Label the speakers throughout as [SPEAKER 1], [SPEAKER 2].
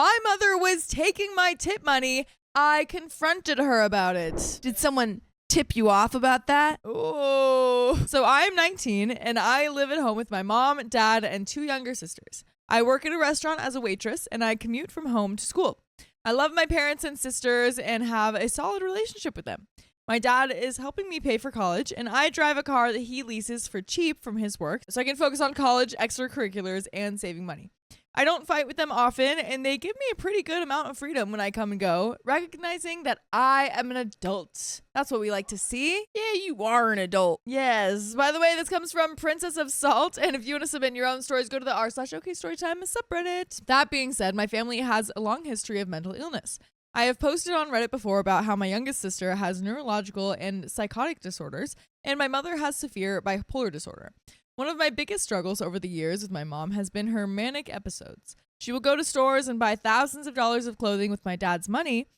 [SPEAKER 1] my mother was taking my tip money, I confronted her about it.
[SPEAKER 2] Did someone tip you off about that?
[SPEAKER 1] Oh. So I am 19 and I live at home with my mom, dad, and 2 younger sisters. I work at a restaurant as a waitress and I commute from home to school. I love my parents and sisters and have a solid relationship with them. My dad is helping me pay for college, and I drive a car that he leases for cheap from his work so I can focus on college, extracurriculars, and saving money. I don't fight with them often, and they give me a pretty good amount of freedom when I come and go, recognizing that I am an adult. That's what we like to see.
[SPEAKER 2] Yeah, you are an adult.
[SPEAKER 1] Yes. By the way, this comes from Princess of Salt, and if you want to submit your own stories, go to the r/OKStorytime subreddit. That being said, my family has a long history of mental illness. I have posted on Reddit before about how my youngest sister has neurological and psychotic disorders, and my mother has severe bipolar disorder. One of my biggest struggles over the years with my mom has been her manic episodes. She will go to stores and buy thousands of dollars of clothing with my dad's money.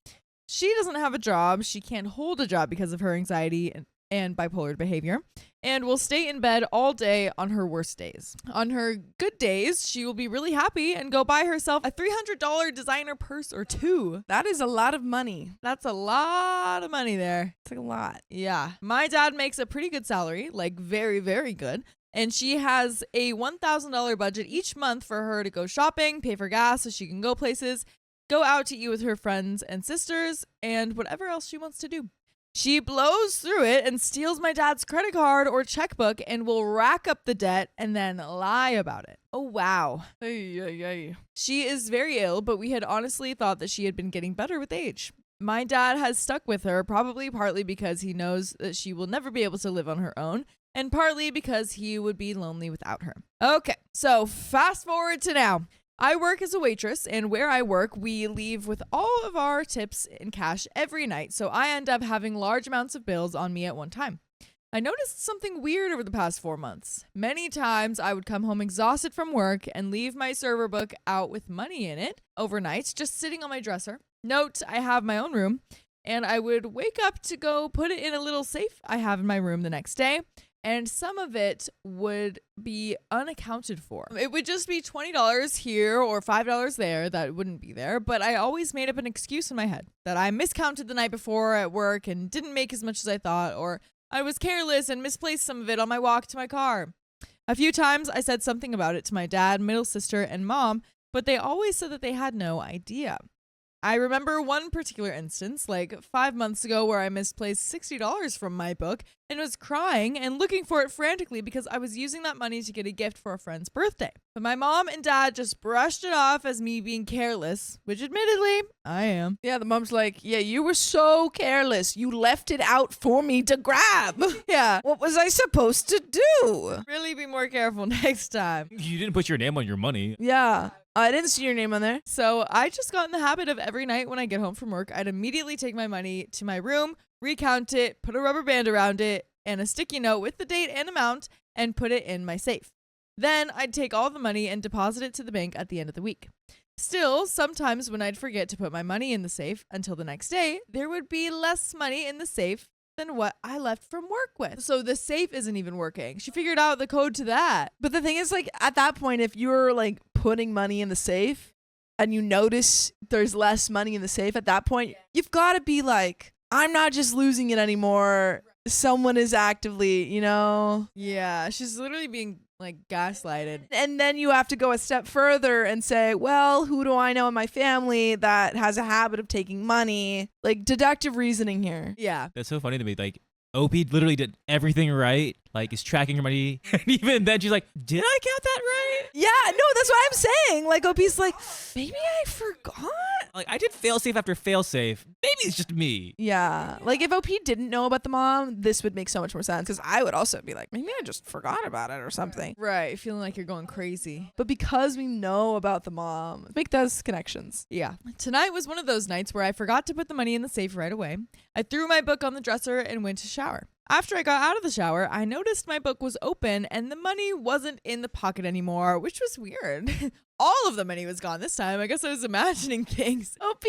[SPEAKER 1] She doesn't have a job. She can't hold a job because of her anxiety and bipolar behavior, and will stay in bed all day on her worst days. On her good days, she will be really happy and go buy herself a $300 designer purse or 2.
[SPEAKER 2] That is a lot of money.
[SPEAKER 1] That's a lot of money there.
[SPEAKER 2] It's like a lot.
[SPEAKER 1] Yeah. My dad makes a pretty good salary, like very, very good. And she has a $1,000 budget each month for her to go shopping, pay for gas so she can go places, go out to eat with her friends and sisters, and whatever else she wants to do. She blows through it and steals my dad's credit card or checkbook and will rack up the debt and then lie about it. Oh, wow. She is very ill, but we had honestly thought that she had been getting better with age. My dad has stuck with her, probably partly because he knows that she will never be able to live on her own, and partly because he would be lonely without her. Okay, so fast forward to now. I work as a waitress, and where I work, we leave with all of our tips in cash every night, so I end up having large amounts of bills on me at one time. I noticed something weird over the past 4 months. Many times I would come home exhausted from work and leave my server book out with money in it overnight, just sitting on my dresser. Note, I have my own room, and I would wake up to go put it in a little safe I have in my room the next day. And some of it would be unaccounted for. It would just be $20 here or $5 there that wouldn't be there, but I always made up an excuse in my head that I miscounted the night before at work and didn't make as much as I thought, or I was careless and misplaced some of it on my walk to my car. A few times I said something about it to my dad, middle sister, and mom, but they always said that they had no idea. I remember one particular instance, like 5 months ago, where I misplaced $60 from my book and was crying and looking for it frantically because I was using that money to get a gift for a friend's birthday. But my mom and dad just brushed it off as me being careless, which admittedly, I am.
[SPEAKER 2] Yeah, the mom's like, yeah, you were so careless. You left it out for me to grab.
[SPEAKER 1] Yeah.
[SPEAKER 2] What was I supposed to do?
[SPEAKER 1] Really be more careful next time.
[SPEAKER 3] You didn't put your name on your money.
[SPEAKER 2] Yeah. I didn't see your name on there.
[SPEAKER 1] So I just got in the habit of every night when I get home from work, I'd immediately take my money to my room, recount it, put a rubber band around it, and a sticky note with the date and amount, and put it in my safe. Then I'd take all the money and deposit it to the bank at the end of the week. Still, sometimes when I'd forget to put my money in the safe until the next day, there would be less money in the safe than what I left from work with. So the safe isn't even working. She figured out the code to that.
[SPEAKER 2] But the thing is, like, at that point, if you're like putting money in the safe and you notice there's less money in the safe at that point, you've got to be like, I'm not just losing it anymore. Someone is actively, you know?
[SPEAKER 1] Yeah, she's literally being like gaslighted.
[SPEAKER 2] And then you have to go a step further and say, well, who do I know in my family that has a habit of taking money? Like deductive reasoning here.
[SPEAKER 1] Yeah.
[SPEAKER 3] That's so funny to me. Like, OP literally did everything right. Like, is tracking her money. And even then, she's like, did I count that right?
[SPEAKER 2] Yeah, no, that's what I'm saying. Like, OP's like, maybe I forgot.
[SPEAKER 3] Like, I did failsafe after failsafe. Maybe it's just me.
[SPEAKER 2] Yeah. Like, if OP didn't know about the mom, this would make so much more sense. Because I would also be like, maybe I just forgot about it or something.
[SPEAKER 1] Right. Feeling like you're going crazy.
[SPEAKER 2] But because we know about the mom, make those connections.
[SPEAKER 1] Yeah. Tonight was one of those nights where I forgot to put the money in the safe right away. I threw my book on the dresser and went to shower. After I got out of the shower, I noticed my book was open and the money wasn't in the pocket anymore, which was weird. All of the money was gone this time. I guess I was imagining things.
[SPEAKER 2] OP!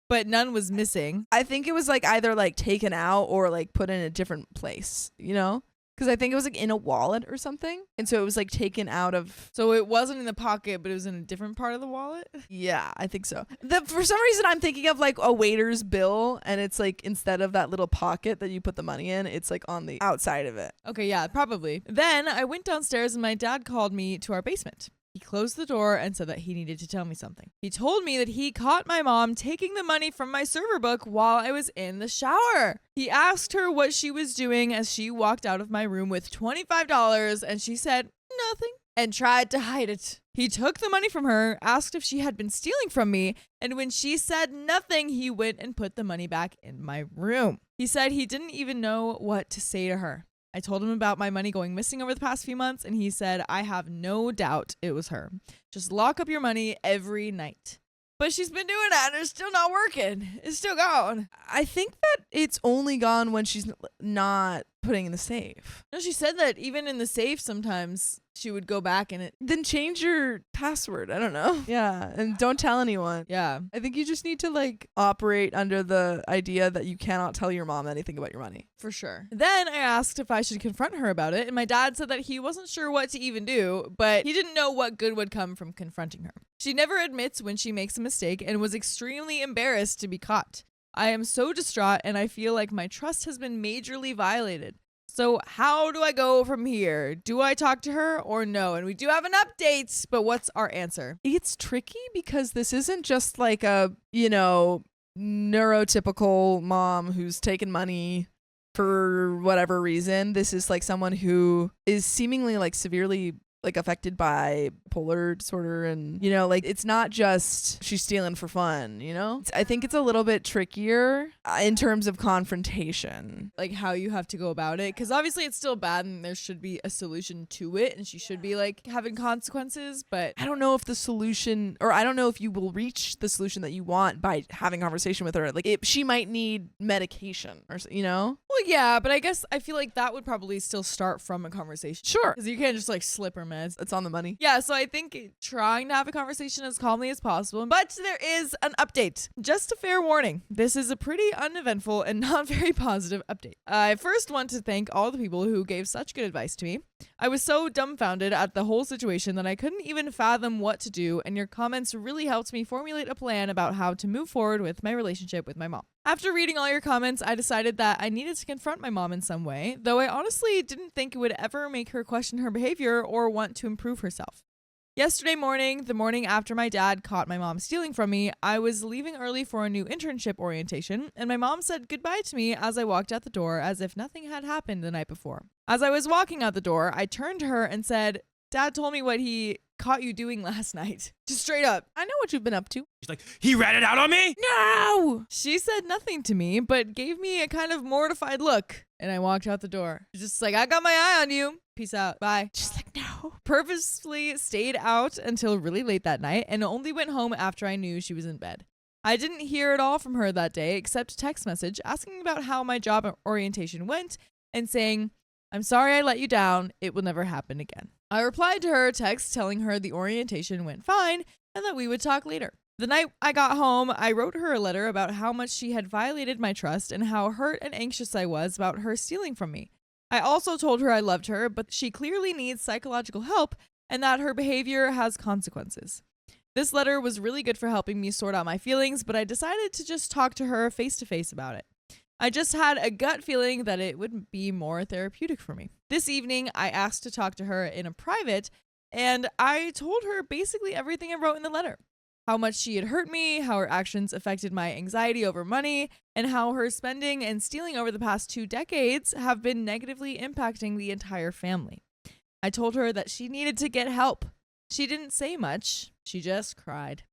[SPEAKER 1] But none was missing.
[SPEAKER 2] I think it was like either like taken out or like put in a different place, you know? Because I think it was like in a wallet or something. And so it was like taken out of.
[SPEAKER 1] So it wasn't in the pocket, but it was in a different part of the wallet?
[SPEAKER 2] Yeah, I think so. For some reason, I'm thinking of like a waiter's bill. And it's like instead of that little pocket that you put the money in, it's like on the outside of it.
[SPEAKER 1] Okay, yeah, probably. Then I went downstairs and my dad called me to our basement. He closed the door and said that he needed to tell me something. He told me that he caught my mom taking the money from my server book while I was in the shower. He asked her what she was doing as she walked out of my room with $25 and she said nothing and tried to hide it. He took the money from her, asked if she had been stealing from me, and when she said nothing, he went and put the money back in my room. He said he didn't even know what to say to her. I told him about my money going missing over the past few months, and he said, I have no doubt it was her. Just lock up your money every night. But she's been doing that and it's still not working. It's still gone.
[SPEAKER 2] I think that it's only gone when she's not putting in the safe.
[SPEAKER 1] No, she said that even in the safe sometimes she would go back and it.
[SPEAKER 2] Then change your password. I don't know. Yeah. And don't tell anyone.
[SPEAKER 1] Yeah.
[SPEAKER 2] I think you just need to like operate under the idea that you cannot tell your mom anything about your money.
[SPEAKER 1] For sure. Then I asked if I should confront her about it, and my dad said that he wasn't sure what to even do, but he didn't know what good would come from confronting her. She never admits when she makes a mistake and was extremely embarrassed to be caught. I am so distraught and I feel like my trust has been majorly violated. So how do I go from here? Do I talk to her or no? And we do have an update, but what's our answer?
[SPEAKER 2] It's tricky because this isn't just like a, neurotypical mom who's taken money for whatever reason. This is like someone who is seemingly like severely like affected by bipolar disorder, and it's not just she's stealing for fun. I think it's a little bit trickier in terms of confrontation,
[SPEAKER 1] like how you have to go about it, because obviously it's still bad and there should be a solution to it and she should be like having consequences, but
[SPEAKER 2] I don't know if the solution, or I don't know if you will reach the solution that you want by having a conversation with her. Like she might need medication or
[SPEAKER 1] well, yeah, but I guess I feel like that would probably still start from a conversation.
[SPEAKER 2] Sure,
[SPEAKER 1] because you can't just like slip her meds.
[SPEAKER 2] It's on the money.
[SPEAKER 1] Yeah, so I think trying to have a conversation as calmly as possible. But there is an update. Just a fair warning. This is a pretty uneventful and not very positive update. I first want to thank all the people who gave such good advice to me. I was so dumbfounded at the whole situation that I couldn't even fathom what to do, and your comments really helped me formulate a plan about how to move forward with my relationship with my mom. After reading all your comments, I decided that I needed to confront my mom in some way, though I honestly didn't think it would ever make her question her behavior or want to improve herself. Yesterday morning, the morning after my dad caught my mom stealing from me, I was leaving early for a new internship orientation, and my mom said goodbye to me as I walked out the door as if nothing had happened the night before. As I was walking out the door, I turned to her and said, Dad told me what he caught you doing last night. Just straight up.
[SPEAKER 2] I know what you've been up to.
[SPEAKER 3] She's like, he ratted out on me?
[SPEAKER 2] No!
[SPEAKER 1] She said nothing to me, but gave me a kind of mortified look, and I walked out the door. Just like, I got my eye on you. Peace out. Bye.
[SPEAKER 2] She's like, no.
[SPEAKER 1] Purposefully stayed out until really late that night and only went home after I knew she was in bed. I didn't hear at all from her that day except a text message asking about how my job orientation went and saying, I'm sorry I let you down. It will never happen again. I replied to her text telling her the orientation went fine and that we would talk later. The night I got home, I wrote her a letter about how much she had violated my trust and how hurt and anxious I was about her stealing from me. I also told her I loved her, but she clearly needs psychological help and that her behavior has consequences. This letter was really good for helping me sort out my feelings, but I decided to just talk to her face to face about it. I just had a gut feeling that it would be more therapeutic for me. This evening, I asked to talk to her in a private, and I told her basically everything I wrote in the letter. How much she had hurt me, how her actions affected my anxiety over money, and how her spending and stealing over the past 2 decades have been negatively impacting the entire family. I told her that she needed to get help. She didn't say much. She just cried.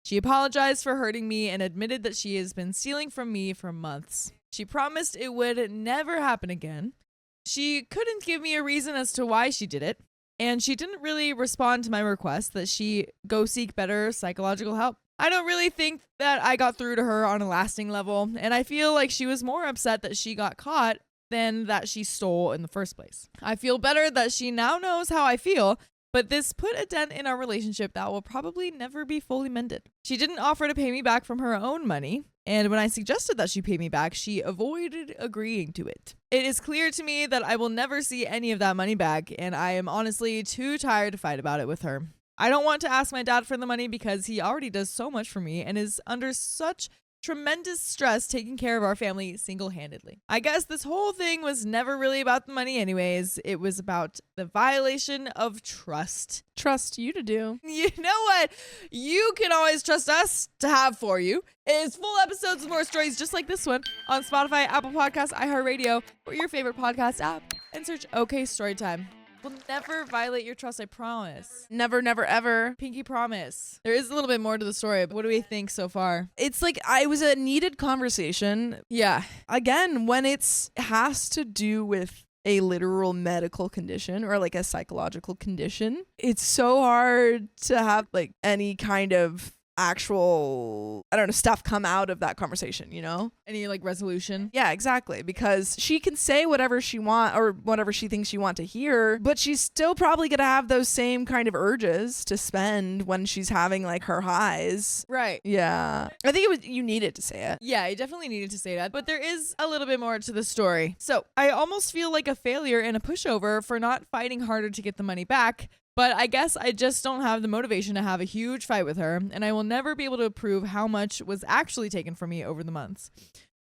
[SPEAKER 1] She apologized for hurting me and admitted that she has been stealing from me for months. She promised it would never happen again. She couldn't give me a reason as to why she did it. And she didn't really respond to my request that she go seek better psychological help. I don't really think that I got through to her on a lasting level, and I feel like she was more upset that she got caught than that she stole in the first place. I feel better that she now knows how I feel, but this put a dent in our relationship that will probably never be fully mended. She didn't offer to pay me back from her own money, and when I suggested that she pay me back, she avoided agreeing to it. It is clear to me that I will never see any of that money back, and I am honestly too tired to fight about it with her. I don't want to ask my dad for the money because he already does so much for me and is under such tremendous stress taking care of our family single-handedly. I guess this whole thing was never really about the money anyways. It was about the violation of trust.
[SPEAKER 2] Trust you to do.
[SPEAKER 1] You know what? You can always trust us to have for you is full episodes of more stories just like this one on Spotify, Apple Podcasts, iHeartRadio, or your favorite podcast app, and search OK Storytime. We'll never violate your trust, I promise.
[SPEAKER 2] Never, never, ever.
[SPEAKER 1] Pinky promise. There is a little bit more to the story, but what do we think so far?
[SPEAKER 2] It's like it was a needed conversation.
[SPEAKER 1] Yeah.
[SPEAKER 2] Again, when it has to do with a literal medical condition or like a psychological condition, it's so hard to have like any kind of actual, I don't know, stuff come out of that conversation, you know?
[SPEAKER 1] Any like resolution?
[SPEAKER 2] Yeah, exactly. Because she can say whatever she wants or whatever she thinks you want to hear, but she's still probably going to have those same kind of urges to spend when she's having like her highs.
[SPEAKER 1] Right.
[SPEAKER 2] Yeah. I think you needed to say it.
[SPEAKER 1] Yeah, I definitely needed to say that, but there is a little bit more to the story. So I almost feel like a failure and a pushover for not fighting harder to get the money back. But I guess I just don't have the motivation to have a huge fight with her, and I will never be able to prove how much was actually taken from me over the months.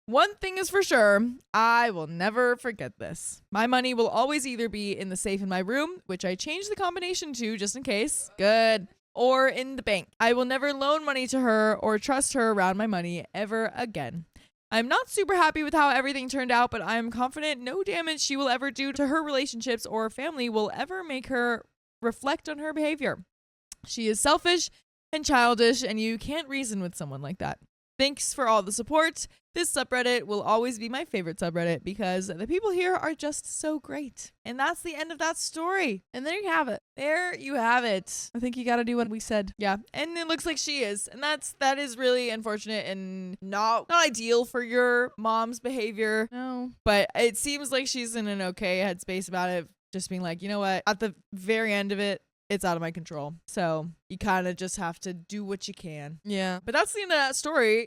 [SPEAKER 1] One thing is for sure, I will never forget this. My money will always either be in the safe in my room, which I changed the combination to just in case. Good. Or in the bank. I will never loan money to her or trust her around my money ever again. I'm not super happy with how everything turned out, but I am confident no damage she will ever do to her relationships or family will ever make her reflect on her behavior. She is selfish and childish, and you can't reason with someone like that. Thanks for all the support. This subreddit will always be my favorite subreddit because the people here are just so great. And that's the end of that story.
[SPEAKER 2] And there you have it.
[SPEAKER 1] There you have it.
[SPEAKER 2] I think you got to do what we said.
[SPEAKER 1] Yeah, and it looks like she is, and that is really unfortunate and not ideal for your mom's behavior.
[SPEAKER 2] No.
[SPEAKER 1] But it seems like she's in an okay headspace about it. Just being like, you know what, at the very end of it, it's out of my control. So you kind of just have to do what you can.
[SPEAKER 2] Yeah.
[SPEAKER 1] But that's the end of that story.